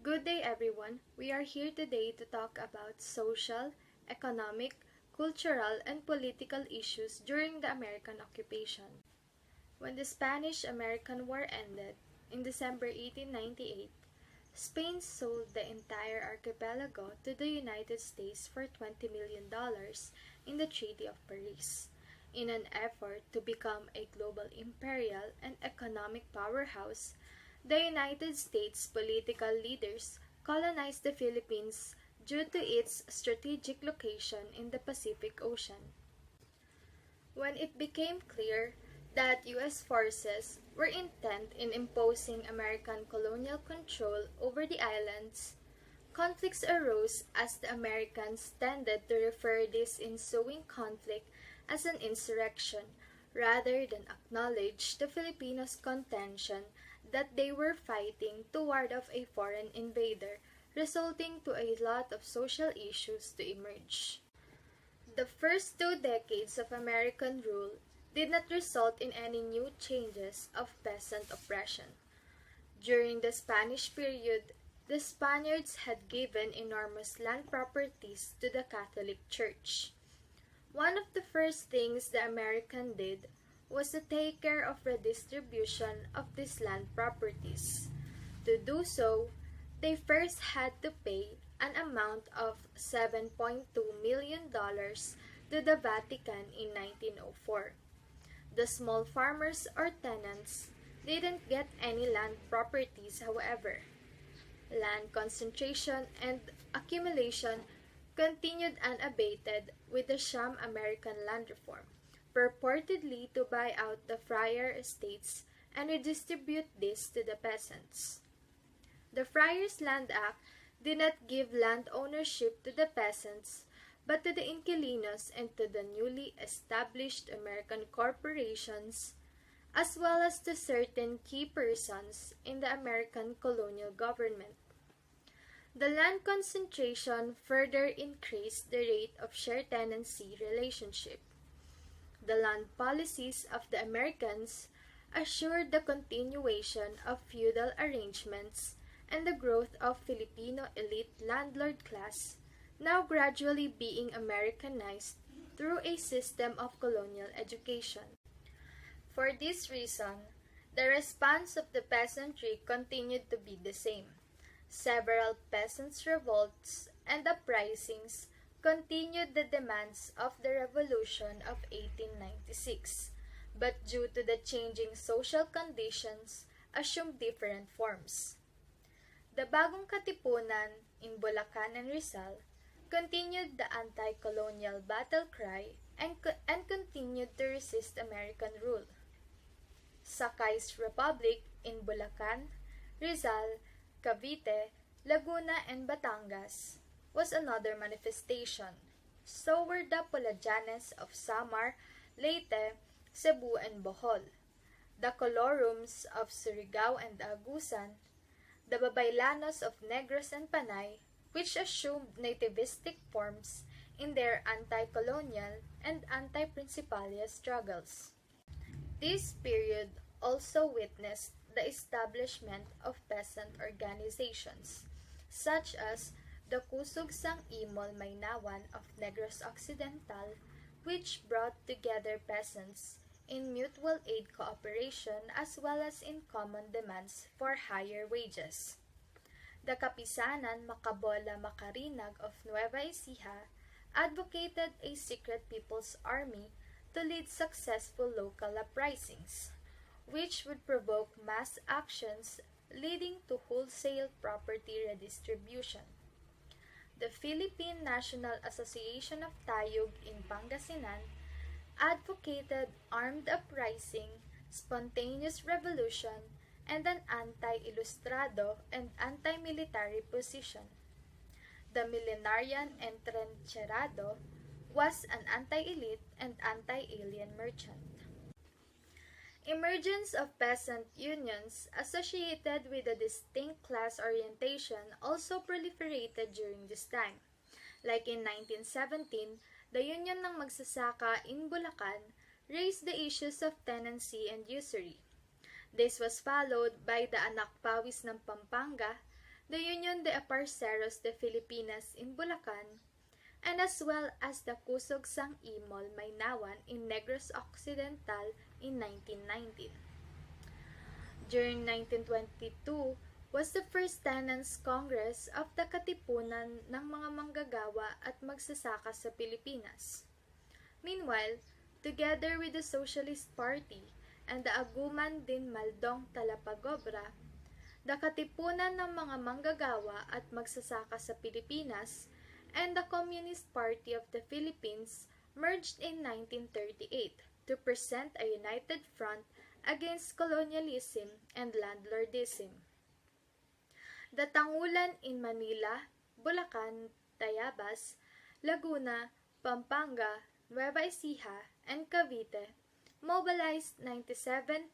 Good day, everyone. We are here today to talk about social, economic, cultural, and political issues during the American occupation. When the Spanish-American War ended in December 1898, Spain sold the entire archipelago to the United States for $20 million in the Treaty of Paris, in an effort to become a global imperial and economic powerhouse. The United States political leaders colonized the Philippines due to its strategic location in the Pacific Ocean. When it became clear that U.S. forces were intent in imposing American colonial control over the islands, conflicts arose as the Americans tended to refer this ensuing conflict as an insurrection rather than acknowledge the Filipinos' contention that they were fighting to ward off a foreign invader, resulting to a lot of social issues to emerge. The first 2 decades of American rule did not result in any new changes of peasant oppression. During the Spanish period, the Spaniards had given enormous land properties to the Catholic Church. One of the first things the American did was to take care of redistribution of these land properties. To do so, they first had to pay an amount of $7.2 million to the Vatican in 1904. The small farmers or tenants didn't get any land properties, however. Land concentration and accumulation continued unabated with the sham American land reform, purportedly to buy out the friar estates and redistribute this to the peasants. The Friars Land Act did not give land ownership to the peasants, but to the inquilinos and to the newly established American corporations, as well as to certain key persons in the American colonial government. The land concentration further increased the rate of shared tenancy relationship. The land policies of the Americans assured the continuation of feudal arrangements and the growth of Filipino elite landlord class, now gradually being Americanized through a system of colonial education. For this reason, the response of the peasantry continued to be the same. Several peasants' revolts and uprisings continued the demands of the Revolution of 1896, but due to the changing social conditions, assumed different forms. The Bagong Katipunan in Bulacan and Rizal continued the anti-colonial battle cry and continued to resist American rule. Sakay's Republic in Bulacan, Rizal, Cavite, Laguna, and Batangas was another manifestation. So were the Pulajanes of Samar, Leyte, Cebu, and Bohol, the Colorums of Surigao and Agusan, the Babaylanos of Negros and Panay, which assumed nativistic forms in their anti-colonial and anti-principalia struggles. This period also witnessed the establishment of peasant organizations, such as the Kusog Sang Imol Maynawan of Negros Occidental, which brought together peasants in mutual aid cooperation as well as in common demands for higher wages. The Kapisanan Makabola Makarinag of Nueva Ecija advocated a secret people's army to lead successful local uprisings, which would provoke mass actions leading to wholesale property redistribution. The Philippine National Association of Tayug in Pangasinan advocated armed uprising, spontaneous revolution, and an anti-ilustrado and anti-military position. The Millenarian Entrencherado was an anti-elite and anti-alien merchant. Emergence of peasant unions associated with a distinct class orientation also proliferated during this time. Like in 1917, the Union ng Magsasaka in Bulacan raised the issues of tenancy and usury. This was followed by the Anak Pawis ng Pampanga, the Union de Aparceros de Filipinas in Bulacan, and as well as the Kusog Sang Imol Maynawan in Negros Occidental in 1919. During 1922 was the first Tenants Congress of the Katipunan ng mga manggagawa at magsasaka sa Pilipinas. Meanwhile, together with the Socialist Party and the Aguman din Maldong Talapagobra, the Katipunan ng mga manggagawa at magsasaka sa Pilipinas and the Communist Party of the Philippines merged in 1938 to present a united front against colonialism and landlordism. The Tangulan in Manila, Bulacan, Tayabas, Laguna, Pampanga, Nueva Ecija, and Cavite mobilized 97,000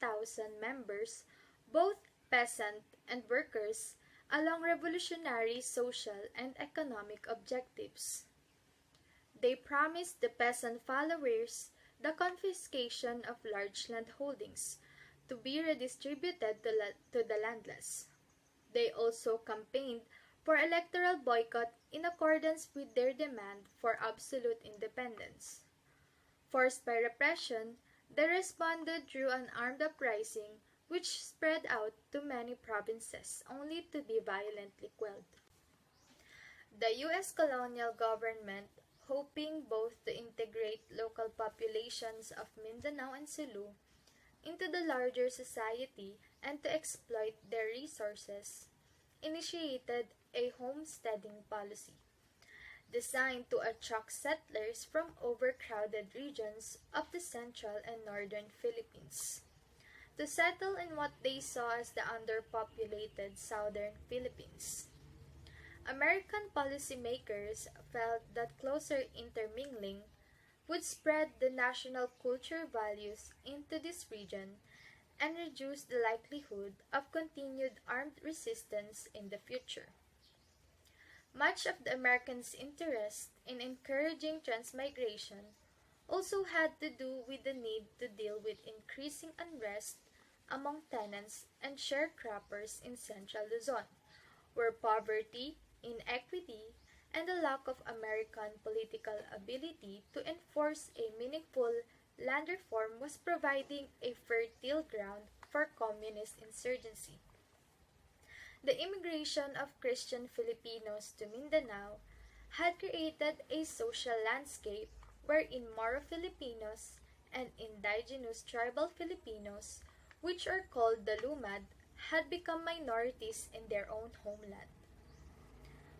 members, both peasant and workers, along revolutionary social and economic objectives. They promised the peasant followers the confiscation of large land holdings to be redistributed to the landless. They also campaigned for electoral boycott in accordance with their demand for absolute independence. Forced by repression, they responded through an armed uprising which spread out to many provinces only to be violently quelled. The U.S. colonial government, hoping both to integrate local populations of Mindanao and Sulu into the larger society and to exploit their resources, initiated a homesteading policy designed to attract settlers from overcrowded regions of the central and northern Philippines to settle in what they saw as the underpopulated southern Philippines. American policymakers felt that closer intermingling would spread the national culture values into this region and reduce the likelihood of continued armed resistance in the future. Much of the Americans' interest in encouraging transmigration also had to do with the need to deal with increasing unrest among tenants and sharecroppers in central Luzon, where poverty, inequity, and the lack of American political ability to enforce a meaningful land reform was providing a fertile ground for communist insurgency. The immigration of Christian Filipinos to Mindanao had created a social landscape wherein Moro Filipinos and indigenous tribal Filipinos, which are called the Lumad, had become minorities in their own homeland.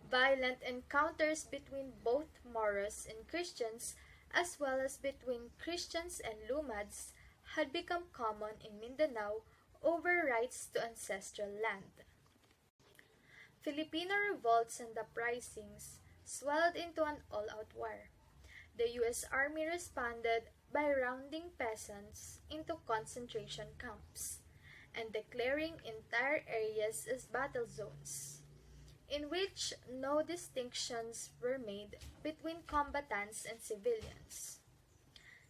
Violent encounters between both Moros and Christians, as well as between Christians and Lumads, had become common in Mindanao over rights to ancestral land. Filipino revolts and uprisings swelled into an all-out war. The U.S. Army responded by rounding peasants into concentration camps and declaring entire areas as battle zones, in which no distinctions were made between combatants and civilians.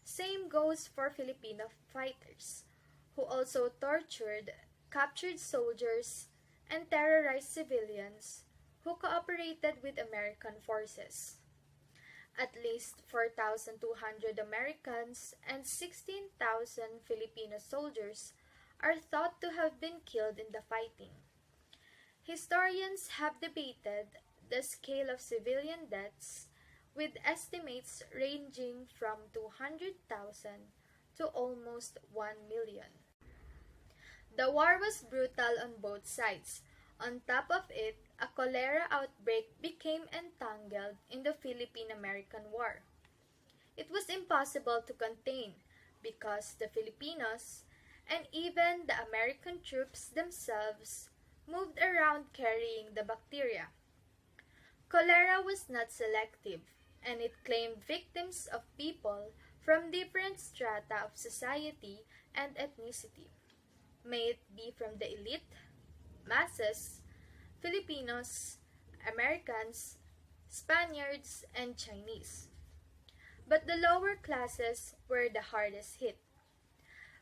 Same goes for Filipino fighters, who also tortured, captured soldiers, and terrorized civilians who cooperated with American forces. At least 4,200 Americans and 16,000 Filipino soldiers are thought to have been killed in the fighting. Historians have debated the scale of civilian deaths, with estimates ranging from 200,000 to almost 1 million. The war was brutal on both sides. On top of it, a cholera outbreak became entangled in the Philippine-American War. It was impossible to contain because the Filipinos and even the American troops themselves moved around carrying the bacteria. Cholera was not selective, and it claimed victims of people from different strata of society and ethnicity, may it be from the elite, masses, Filipinos, Americans, Spaniards, and Chinese. But the lower classes were the hardest hit.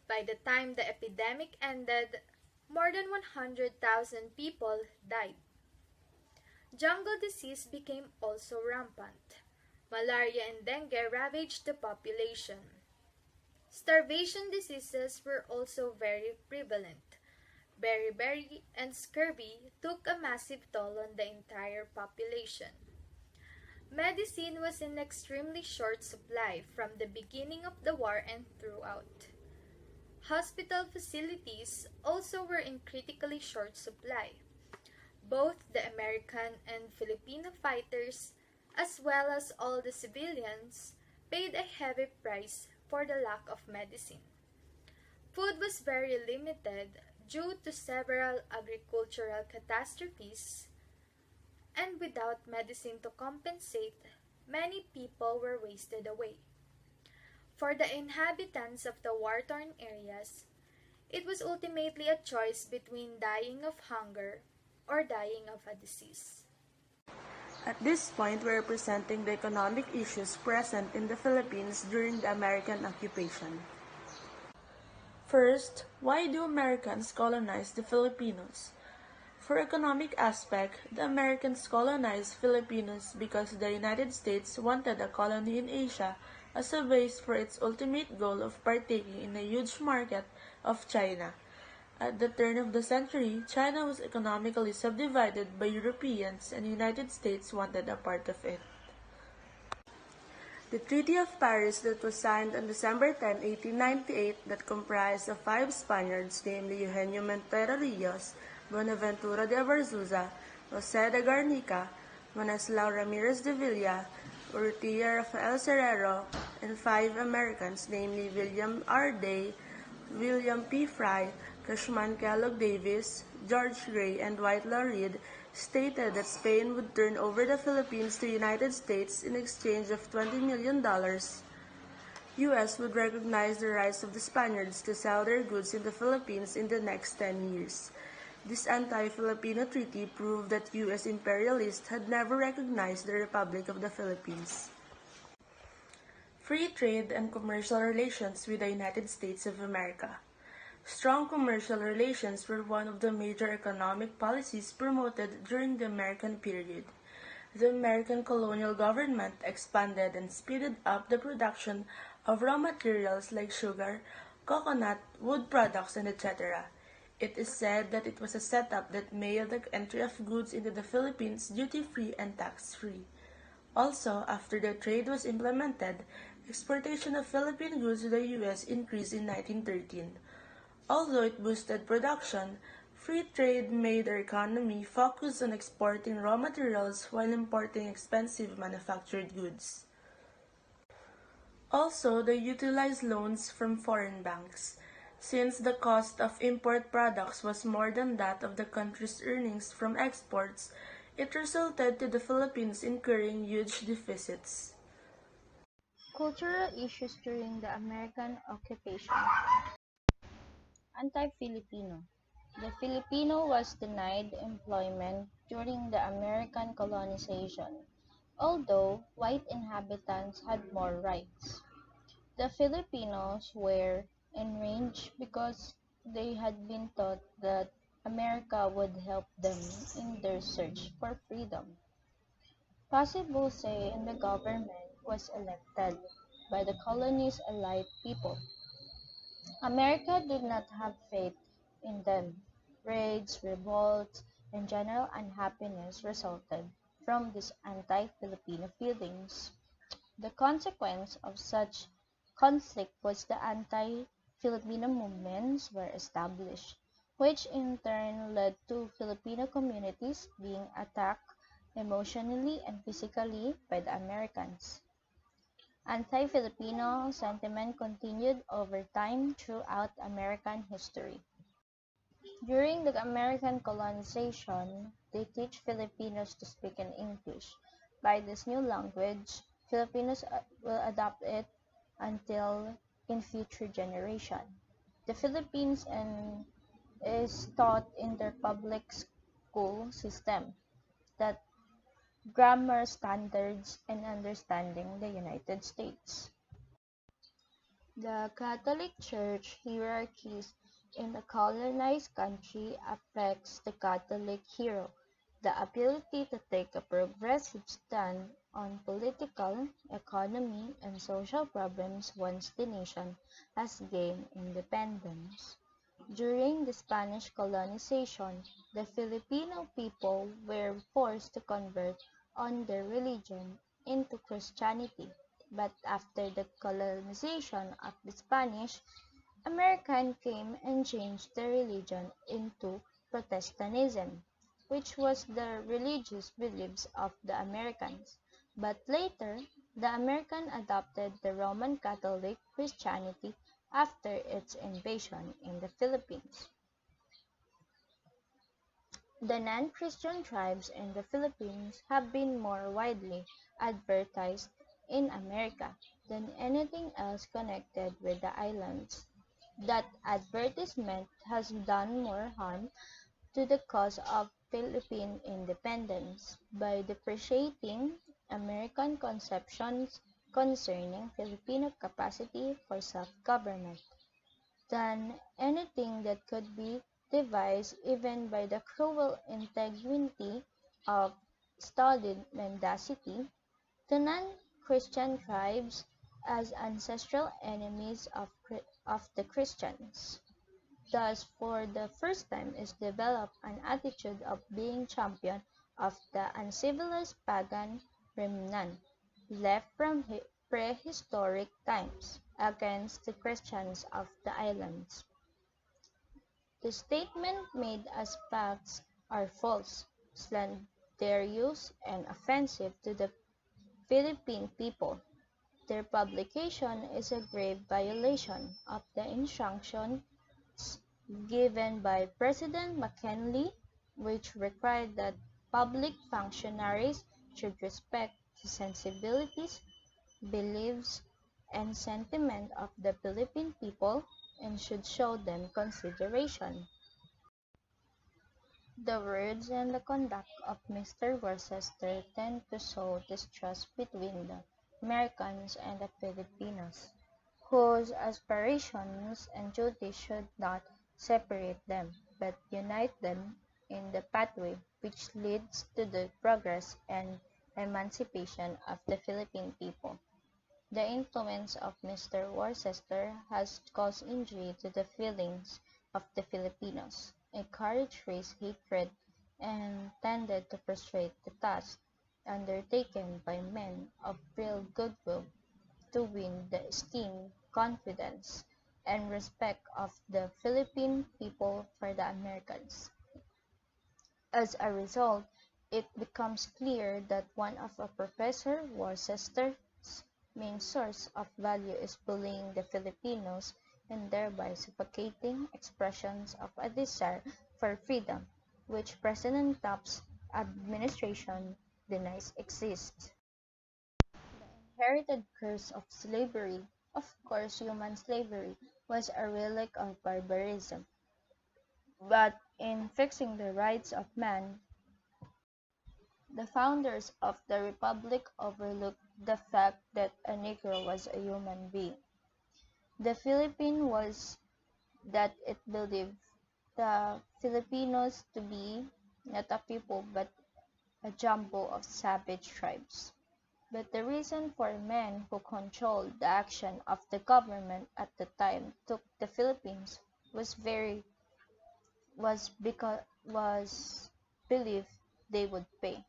By the time the epidemic ended, more than 100,000 people died. Jungle disease became also rampant. Malaria and dengue ravaged the population. Starvation diseases were also very prevalent. Beriberi and scurvy took a massive toll on the entire population. Medicine was in extremely short supply from the beginning of the war and throughout. Hospital facilities also were in critically short supply. Both the American and Filipino fighters, as well as all the civilians, paid a heavy price for the lack of medicine. Food was very limited due to several agricultural catastrophes, and without medicine to compensate, many people were wasted away. For the inhabitants of the war-torn areas, it was ultimately a choice between dying of hunger or dying of a disease. At this point, we are presenting the economic issues present in the Philippines during the American occupation. First, why do Americans colonize the Filipinos? For economic aspect, the Americans colonized Filipinos because the United States wanted a colony in Asia as a base for its ultimate goal of partaking in a huge market of China. At the turn of the century, China was economically subdivided by Europeans and the United States wanted a part of it. The Treaty of Paris that was signed on December 10, 1898 that comprised of 5 Spaniards, namely Eugenio Montero Rios, Buenaventura de Abarzuza, Jose de Garnica, Wenceslao Ramirez de Villa, Urrutia Rafael Serrero, and 5 Americans, namely William R. Day, William P. Fry, Cushman Kellogg Davis, George Gray, and Whitelaw Reid, stated that Spain would turn over the Philippines to the United States in exchange of $20 million. U.S. would recognize the rights of the Spaniards to sell their goods in the Philippines in the next 10 years. This anti-Filipino treaty proved that U.S. imperialists had never recognized the Republic of the Philippines. Free trade and commercial relations with the United States of America. Strong commercial relations were one of the major economic policies promoted during the American period. The American colonial government expanded and speeded up the production of raw materials like sugar, coconut, wood products, and etc. It is said that it was a setup that made the entry of goods into the Philippines duty-free and tax-free. Also, after the trade was implemented, exportation of Philippine goods to the U.S. increased in 1913. Although it boosted production, free trade made our economy focus on exporting raw materials while importing expensive manufactured goods. Also, they utilized loans from foreign banks. Since the cost of import products was more than that of the country's earnings from exports, it resulted to the Philippines incurring huge deficits. Cultural issues during the American occupation. Anti-Filipino. The Filipino was denied employment during the American colonization, although white inhabitants had more rights. The Filipinos were enraged because they had been taught that America would help them in their search for freedom. Possible say in the government was elected by the colony's elite people. America did not have faith in them. Raids, revolts, and general unhappiness resulted from these anti-Filipino feelings. The consequence of such conflict was the anti-Filipino movements were established, which in turn led to Filipino communities being attacked emotionally and physically by the Americans. Anti-Filipino sentiment continued over time throughout American history. During the American colonization, they teach Filipinos to speak in English. By this new language, Filipinos will adopt it until in future generation. The Philippines is taught in their public school system that grammar standards and understanding the United States. The Catholic Church hierarchies in the colonized country affects the Catholic hero. The ability to take a progressive stand on political, economic, and social problems once the nation has gained independence. During the Spanish colonization, the Filipino people were forced to convert on their religion into Christianity, but after the colonization of the Spanish, American came and changed their religion into Protestantism, which was the religious beliefs of the Americans. But later, the American adopted the Roman Catholic Christianity after its invasion in the Philippines. The non-Christian tribes in the Philippines have been more widely advertised in America than anything else connected with the islands. That advertisement has done more harm to the cause of Philippine independence by depreciating American conceptions concerning Filipino capacity for self-government than anything that could be devised even by the cruel integrity of studied mendacity. The non-Christian tribes as ancestral enemies of the Christians. Thus, for the first time is developed an attitude of being champion of the uncivilized pagan remnant left from prehistoric times against the Christians of the islands. The statement made as facts are false, slanderous, and offensive to the Philippine people. Their publication is a grave violation of the instructions given by President McKinley, which required that public functionaries should respect the sensibilities, beliefs, and sentiment of the Philippine people and should show them consideration. The words and the conduct of Mr. Worcester tend to sow distrust between the Americans and the Filipinos, whose aspirations and duties should not separate them, but unite them in the pathway which leads to the progress and emancipation of the Philippine people. The influence of Mr. Worcester has caused injury to the feelings of the Filipinos, encouraged race hatred, and tended to frustrate the task undertaken by men of real goodwill to win the esteem, confidence, and respect of the Philippine people for the Americans. As a result, it becomes clear that one of Professor Worcester's main source of value is bullying the Filipinos and thereby suffocating expressions of a desire for freedom, which President Taft's administration denies exists. The inherited curse of slavery, of course human slavery, was a relic of barbarism, but in fixing the rights of man, the founders of the Republic overlooked the fact that a Negro was a human being. The Philippine was that it believed the Filipinos to be not a people but a jumble of savage tribes. But the reason for men who controlled the action of the government at the time took the Philippines was believed they would pay.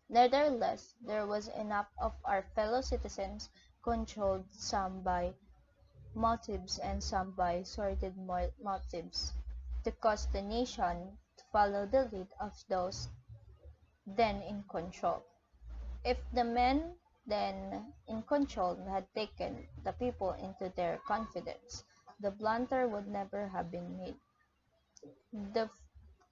Nevertheless, there was enough of our fellow citizens controlled some by motives and some by sordid motives to cause the nation to follow the lead of those then in control. If the men then in control had taken the people into their confidence, the blunder would never have been made. The,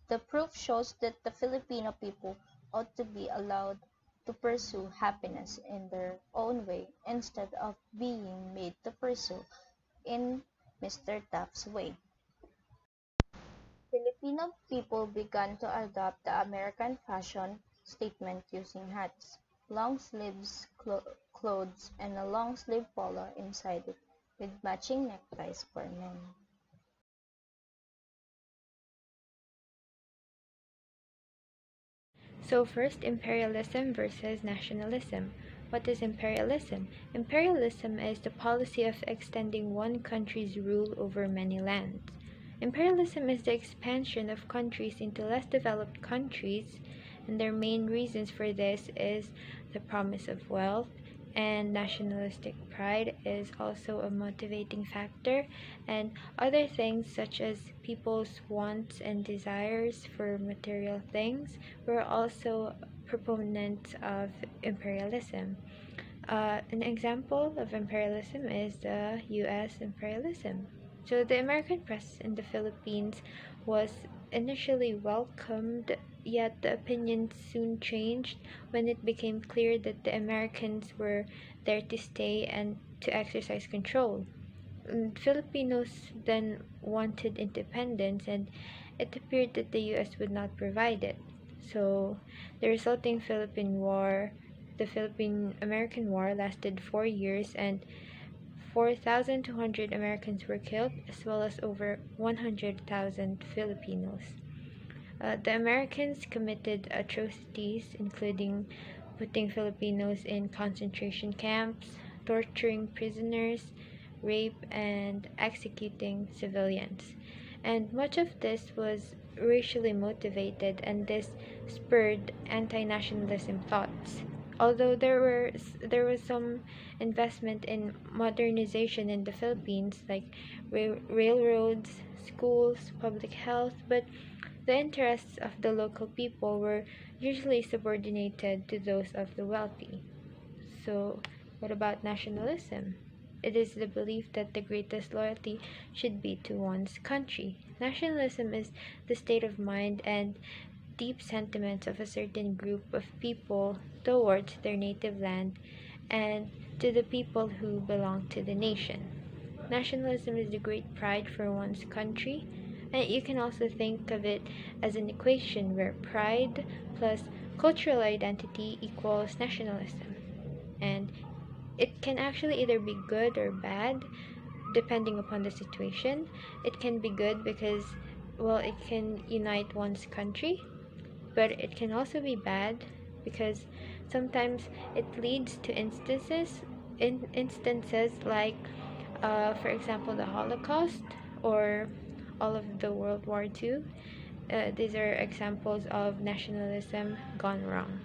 the proof shows that the Filipino people ought to be allowed to pursue happiness in their own way instead of being made to pursue in Mr. Taft's way. Filipino people began to adopt the American fashion statement using hats, long sleeves clothes, and a long sleeve polo inside it, with matching neckties for men. So first, imperialism versus nationalism. What is imperialism? Imperialism is the policy of extending one country's rule over many lands. Imperialism is the expansion of countries into less developed countries, and their main reasons for this is the promise of wealth, and nationalistic pride is also a motivating factor, and other things such as people's wants and desires for material things were also proponents of imperialism. An example of imperialism is the US imperialism. So the American presence in the Philippines was initially welcomed, yet the opinion soon changed when it became clear that the Americans were there to stay and to exercise control. Filipinos then wanted independence, and it appeared that the US would not provide it. So the resulting the Philippine American War, lasted 4 years, and 4,200 Americans were killed, as well as over 100,000 Filipinos. The Americans committed atrocities, including putting Filipinos in concentration camps, torturing prisoners, rape, and executing civilians. And much of this was racially motivated, and this spurred anti-nationalism thoughts. Although there was some investment in modernization in the Philippines, like railroads, schools, public health, but the interests of the local people were usually subordinated to those of the wealthy. So, what about nationalism? It is the belief that the greatest loyalty should be to one's country. Nationalism is the state of mind and deep sentiments of a certain group of people towards their native land and to the people who belong to the nation. Nationalism is the great pride for one's country, and you can also think of it as an equation where pride plus cultural identity equals nationalism. And it can actually either be good or bad depending upon the situation. It can be good because, well, it can unite one's country, but it can also be bad because sometimes it leads to instances like, for example, the Holocaust or all of the World War II. These are examples of nationalism gone wrong.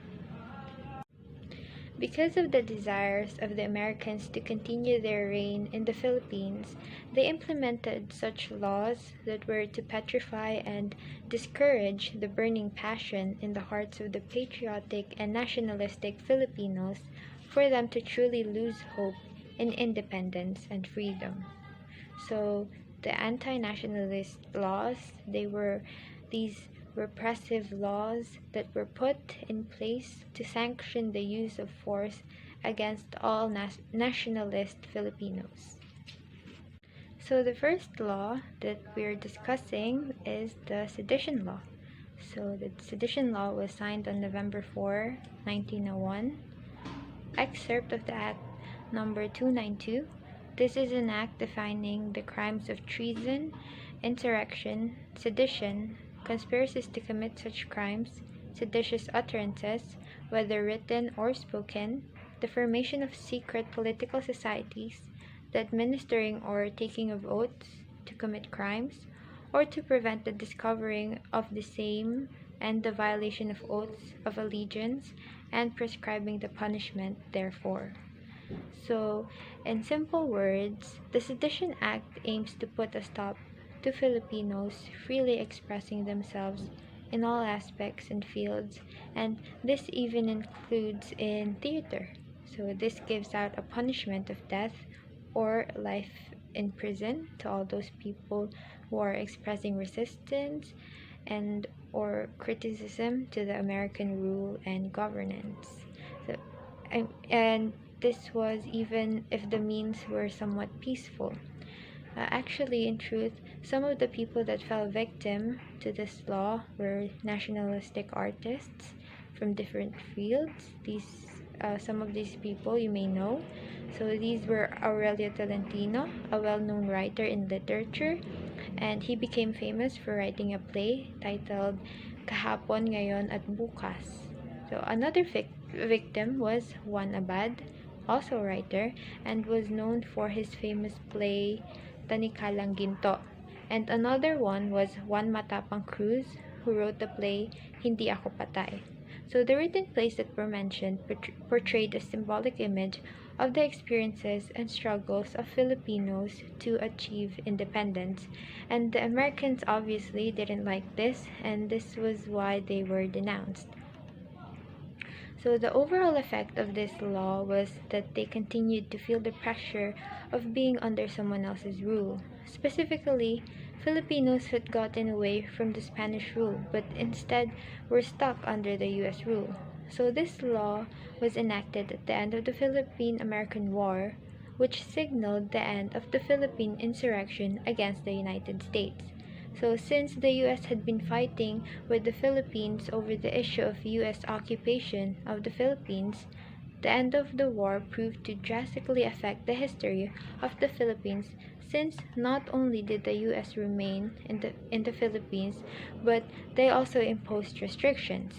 Because of the desires of the Americans to continue their reign in the Philippines, they implemented such laws that were to petrify and discourage the burning passion in the hearts of the patriotic and nationalistic Filipinos for them to truly lose hope in independence and freedom. So, the anti-nationalist laws, they were these repressive laws that were put in place to sanction the use of force against all nationalist Filipinos. So the first law that we're discussing is the Sedition Law. So the Sedition Law was signed on November 4, 1901. Excerpt of the Act number 292. This is an act defining the crimes of treason, insurrection, sedition, conspiracies to commit such crimes, seditious utterances, whether written or spoken, the formation of secret political societies, the administering or taking of oaths to commit crimes, or to prevent the discovering of the same, and the violation of oaths of allegiance, and prescribing the punishment therefor. So, in simple words, the Sedition Act aims to put a stop to Filipinos freely expressing themselves in all aspects and fields, and this even includes in theater. So this gives out a punishment of death or life in prison to all those people who are expressing resistance and or criticism to the American rule and governance. So, and this was even if the means were somewhat peaceful. Actually, in truth, some of the people that fell victim to this law were nationalistic artists from different fields. Some of these people you may know. So these were Aurelio Tolentino, a well-known writer in literature, and he became famous for writing a play titled Kahapon, Ngayon at Bukas. So another victim was Juan Abad, also a writer, and was known for his famous play Tanikalang Ginto. And another one was Juan Matapang Cruz, who wrote the play Hindi Ako Patay. So the written plays that were mentioned portrayed a symbolic image of the experiences and struggles of Filipinos to achieve independence. And the Americans obviously didn't like this, and this was why they were denounced. So the overall effect of this law was that they continued to feel the pressure of being under someone else's rule. Specifically, Filipinos had gotten away from the Spanish rule, but instead were stuck under the US rule. So this law was enacted at the end of the Philippine-American War, which signaled the end of the Philippine insurrection against the United States. So since the US had been fighting with the Philippines over the issue of US occupation of the Philippines, the end of the war proved to drastically affect the history of the Philippines, since not only did the US remain in the Philippines, but they also imposed restrictions.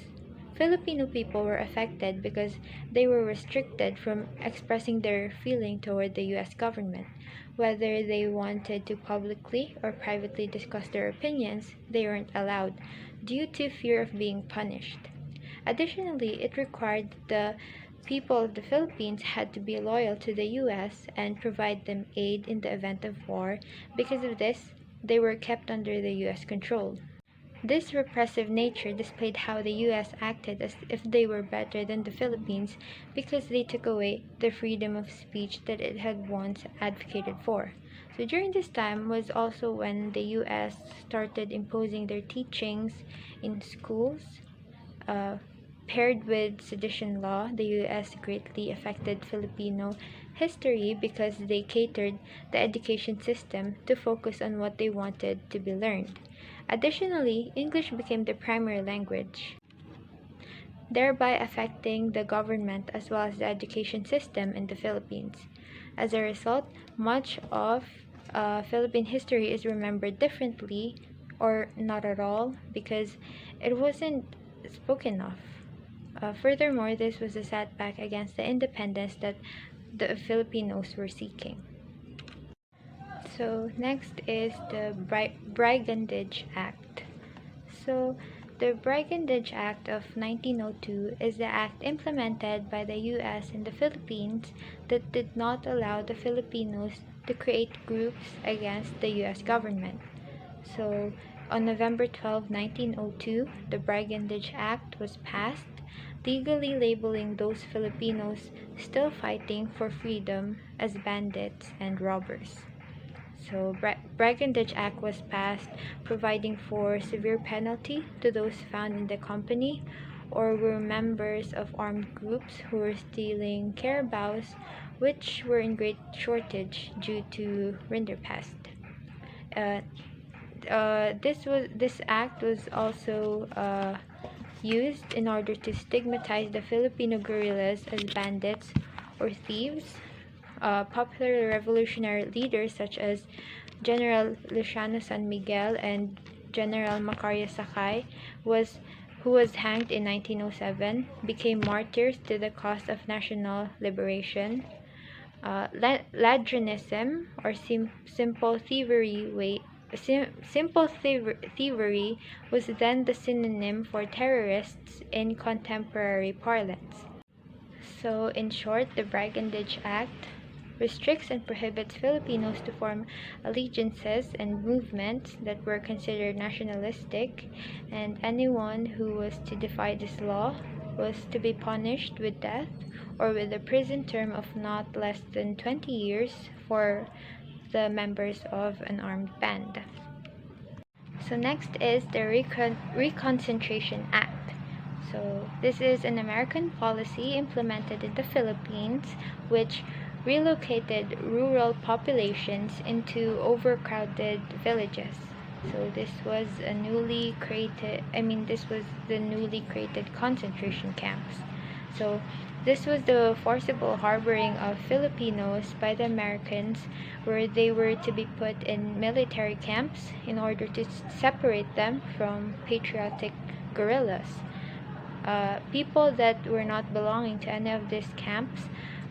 Filipino people were affected because they were restricted from expressing their feeling toward the US government. Whether they wanted to publicly or privately discuss their opinions, they weren't allowed due to fear of being punished. Additionally, it required the people of the Philippines had to be loyal to the US and provide them aid in the event of war. Because of this, they were kept under the US control. This repressive nature displayed how the US acted as if they were better than the Philippines because they took away the freedom of speech that it had once advocated for. So during this time was also when the US started imposing their teachings in schools. Paired with sedition law, the US greatly affected Filipino history because they catered the education system to focus on what they wanted to be learned. Additionally, English became the primary language, thereby affecting the government as well as the education system in the Philippines. As a result, much of Philippine history is remembered differently or not at all because it wasn't spoken of. Furthermore, this was a setback against the independence that the Filipinos were seeking. So next is the Brigandage Act. So the Brigandage Act of 1902 is the act implemented by the US in the Philippines that did not allow the Filipinos to create groups against the US government. So on November 12, 1902, the Brigandage Act was passed, legally labeling those Filipinos still fighting for freedom as bandits and robbers. So, Brigandage Act was passed, providing for severe penalty to those found in the company or were members of armed groups who were stealing carabaos, which were in great shortage due to rinderpest. This act was also used in order to stigmatize the Filipino guerrillas as bandits or thieves. Popular revolutionary leaders such as General Luciano San Miguel and General Macario Sakay, who was hanged in 1907, became martyrs to the cause of national liberation. Ladronism, or simple thievery, was then the synonym for terrorists in contemporary parlance. So, in short, the Brigandage Act restricts and prohibits Filipinos to form allegiances and movements that were considered nationalistic, and anyone who was to defy this law was to be punished with death or with a prison term of not less than 20 years for the members of an armed band. So next is the Reconcentration Act. So this is an American policy implemented in the Philippines which relocated rural populations into overcrowded villages. So this was the newly created concentration camps. So this was the forcible harboring of Filipinos by the Americans, where they were to be put in military camps in order to separate them from patriotic guerrillas. people that were not belonging to any of these camps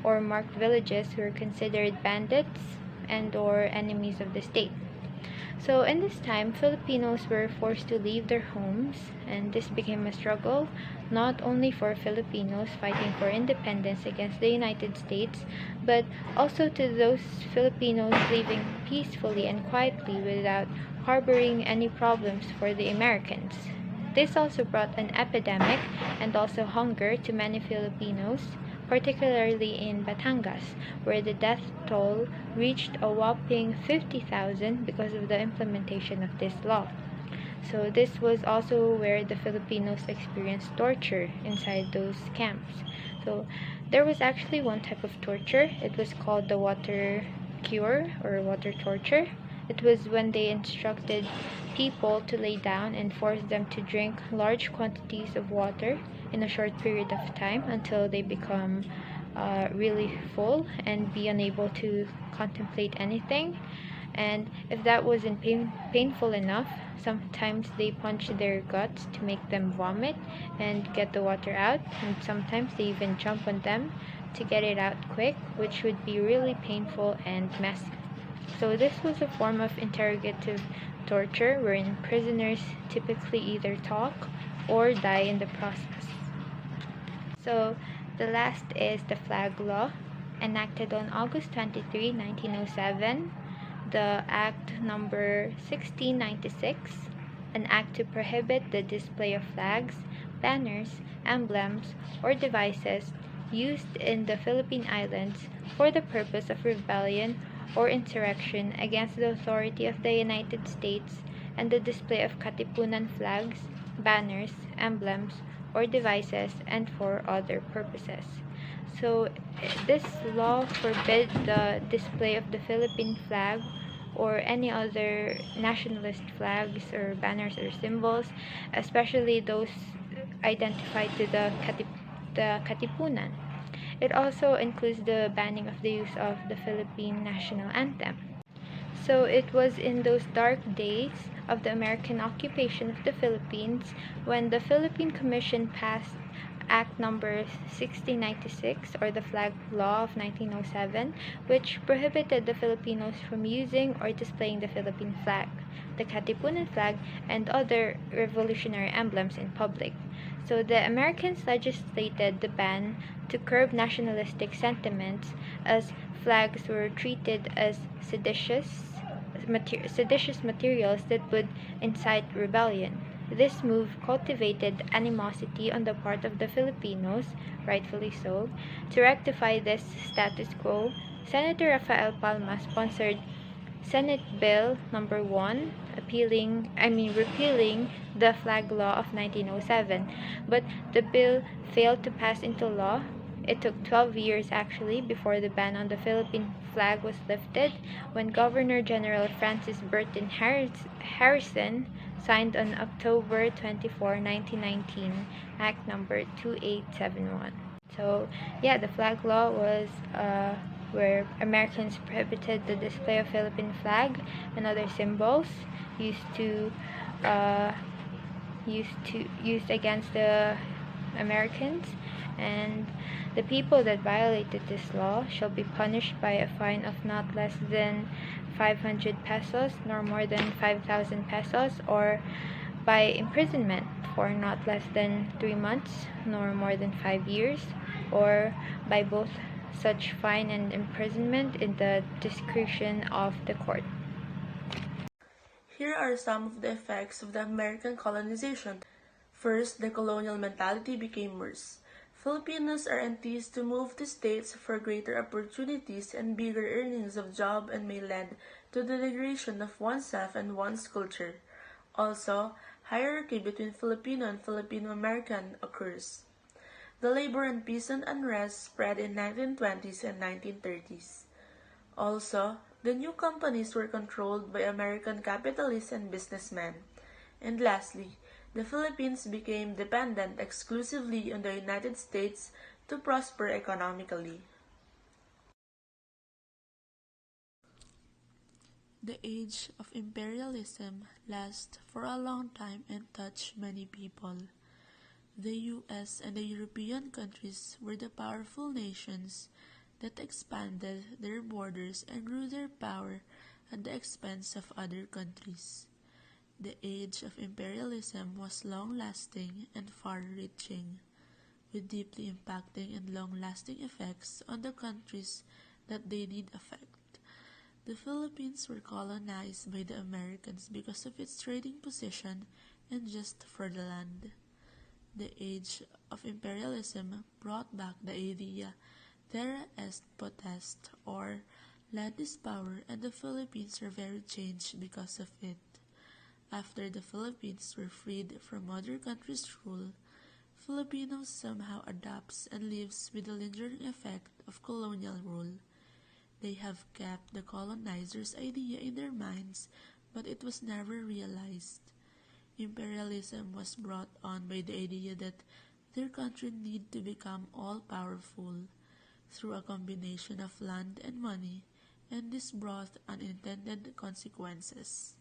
or marked villages were considered bandits and or enemies of the state. So in this time, Filipinos were forced to leave their homes, and this became a struggle not only for Filipinos fighting for independence against the United States, but also to those Filipinos living peacefully and quietly without harboring any problems for the Americans. This also brought an epidemic and also hunger to many Filipinos, particularly in Batangas, where the death toll reached a whopping 50,000 because of the implementation of this law. So this was also where the Filipinos experienced torture inside those camps. So there was actually one type of torture. It was called the water cure or water torture. It was when they instructed people to lay down and forced them to drink large quantities of water in a short period of time until they become really full and be unable to contemplate anything. And if that wasn't painful enough, sometimes they punch their guts to make them vomit and get the water out, and sometimes they even jump on them to get it out quick, which would be really painful and messy. So this was a form of interrogative torture wherein prisoners typically either talk or die in the process. So the last is the flag law, enacted on August 23, 1907, the Act number 1696, an act to prohibit the display of flags, banners, emblems, or devices used in the Philippine Islands for the purpose of rebellion or insurrection against the authority of the United States, and the display of Katipunan flags, banners, emblems, or devices, and for other purposes. So this law forbid the display of the Philippine flag or any other nationalist flags or banners or symbols, especially those identified to the Katipunan. It also includes the banning of the use of the Philippine national anthem. So it was in those dark days of the American occupation of the Philippines when the Philippine Commission passed Act number 1696, or the Flag Law of 1907, which prohibited the Filipinos from using or displaying the Philippine flag, the Katipunan flag, and other revolutionary emblems in public. So the Americans legislated the ban to curb nationalistic sentiments, as flags were treated as seditious materials that would incite rebellion. This move cultivated animosity on the part of the Filipinos, rightfully so. To rectify this status quo, Senator Rafael Palma sponsored Senate Bill number 1, repealing the Flag Law of 1907, but the bill failed to pass into law. It took 12 years actually before the ban on the Philippine flag was lifted, when Governor General Francis Burton Harrison signed on October 24, 1919, Act number 2871. So, yeah, the flag law was where Americans prohibited the display of Philippine flag and other symbols used uh, used against the Americans, and the people that violated this law shall be punished by a fine of not less than 500 pesos nor more than 5,000 pesos, or by imprisonment for not less than 3 months nor more than 5 years, or by both such fine and imprisonment in the discretion of the court. Here are some of the effects of the American colonization. First, the colonial mentality became worse. Filipinos are enticed to move to states for greater opportunities and bigger earnings of job, and may lead to the degradation of oneself and one's culture. Also, hierarchy between Filipino and Filipino-American occurs. The labor and peasant unrest spread in 1920s and 1930s. Also, the new companies were controlled by American capitalists and businessmen. And lastly, the Philippines became dependent exclusively on the United States to prosper economically. The age of imperialism lasted for a long time and touched many people. The US and the European countries were the powerful nations that expanded their borders and grew their power at the expense of other countries. The age of imperialism was long-lasting and far-reaching, with deeply impacting and long-lasting effects on the countries that they did affect. The Philippines were colonized by the Americans because of its trading position and just for the land. The age of imperialism brought back the idea terra est potest, or land is power, and the Philippines are very changed because of it. After the Philippines were freed from other countries' rule, Filipinos somehow adapts and lives with the lingering effect of colonial rule. They have kept the colonizers' idea in their minds, but it was never realized. Imperialism was brought on by the idea that their country need to become all-powerful through a combination of land and money, and this brought unintended consequences.